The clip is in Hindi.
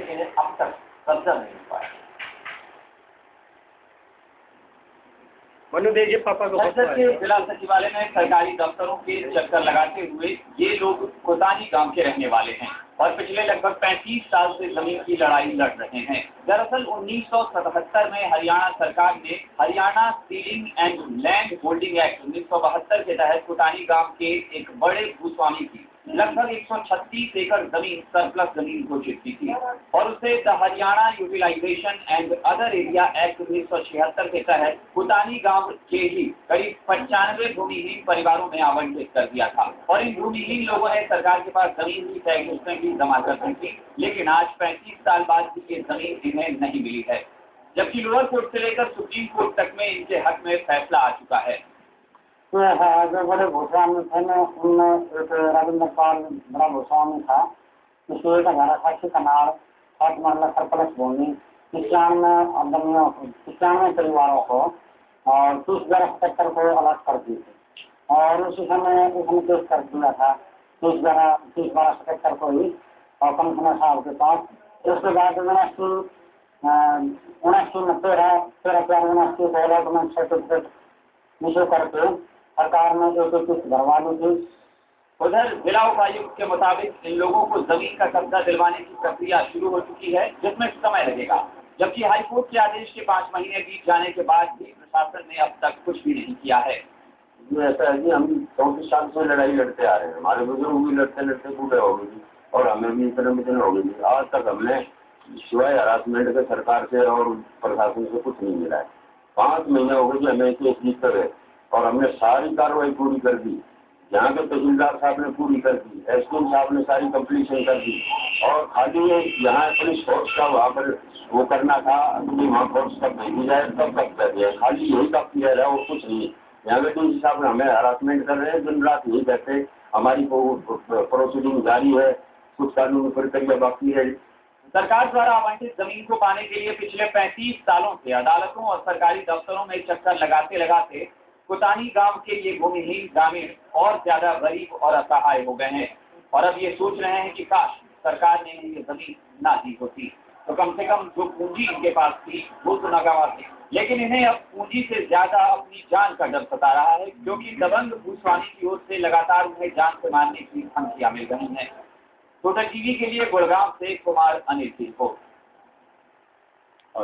लेकिन अब तक कब्जा नहीं हो पाया। बस्तर के जिला सचिवालय में सरकारी दफ्तरों के चक्कर लगाते हुए ये लोग कोतानी गांव के रहने वाले हैं और पिछले लगभग 35 साल से जमीन की लड़ाई लड़ रहे हैं। दरअसल 1977 में हरियाणा सरकार ने Haryana ceiling and land holding act 1972 के तहत कोतानी गांव के एक बड़े भूस्वामी की लगभग 136 एकड़ जमीन सरप्लस जमीन घोषित की थी और उसे the Haryana utilisation and other area act 1976 के तहत कोतानी गांव के ही करीब 95 भूमिहीन परिवारों में आवंटित कर दिया था और इन भूमिहीन लोगों ने सरकार के पास जमीन की तय किस्तें भी जमा कर दी थी, लेकिन आज 35 साल बाद भी ये जमीन इन्हें नहीं मिली है, जबकि लोअर कोर्ट से लेकर सुप्रीम कोर्ट तक में इनके हक में फैसला आ चुका है। जो बड़े भूस्वामी थे ना, उनमें एक राजेंद्र पाल बड़ा भूस्वामी था, इसलिए का घर साक्षी कनाल 7 मरला सरप्लस भूमि 95 परिवारों को और 30,77 को अलग कर दी थी और उसी समय उसने केस कर दिया था 30/12/77 को ही और कमिश्नर साहब के पास। उसके बाद 13 को अलॉटमेंट सर्टिफिकेट इशू करके सरकार ने जो किस्त भरवा दी थी। उधर जिला उपायुक्त के मुताबिक इन लोगों को जमीन का कब्जा दिलवाने की प्रक्रिया शुरू हो चुकी है, जिसमें समय लगेगा, जबकि हाईकोर्ट के आदेश के 5 महीने बीत जाने के बाद भी प्रशासन ने अब तक कुछ भी नहीं किया है। ऐसा है कि हम 34 साल से लड़ाई लड़ते आ रहे हैं, हमारे बुजुर्ग भी लड़ते लड़ते बूढ़े हो गए और हमें भी इतने हो गई। आज तक हमने सिवाय हरासमेंट के सरकार से और प्रशासन से कुछ नहीं मिला है। 5 महीने हो गए कि हमें केस जीतते हुए और हमने सारी कार्रवाई पूरी कर दी। यहाँ के तहसीलदार साहब ने पूरी कर दी, एसपी साहब ने सारी कंप्लीशन कर दी और खाली यहाँ पुलिस फोर्स का वहाँ पर वो करना था कि वहाँ फोर्स कब भेजी जाए तब तक कर दिया, खाली यही कब किया जाए और कुछ नहीं। यहाँ के डीसी साहब हमें हरासमेंट कर रहे हैं, दिन रात यही कहते हमारी प्रोसीडिंग जारी है, कुछ कानूनी प्रक्रिया बाकी है। सरकार द्वारा आवंटित जमीन को पाने के लिए पिछले 35 सालों से अदालतों और सरकारी दफ्तरों में चक्कर लगाते लगाते कोतानी गांव के ये भूमिहीन ग्रामीण और ज्यादा गरीब और असहाय हो गए हैं और अब ये सोच रहे हैं कि काश सरकार ने ये जमीन ना दी होती तो कम से कम जो पूंजी इनके पास थी वो तो न गंवाते, लेकिन इन्हें अब पूंजी से ज्यादा अपनी जान का डर सता रहा है, क्योंकि दबंग भूस्वामी की ओर से लगातार उन्हें जान से मारने की धमकियां मिल रही हैं। टोटल टीवी के लिए गुड़गांव से कुमार अनिल की रिपोर्ट।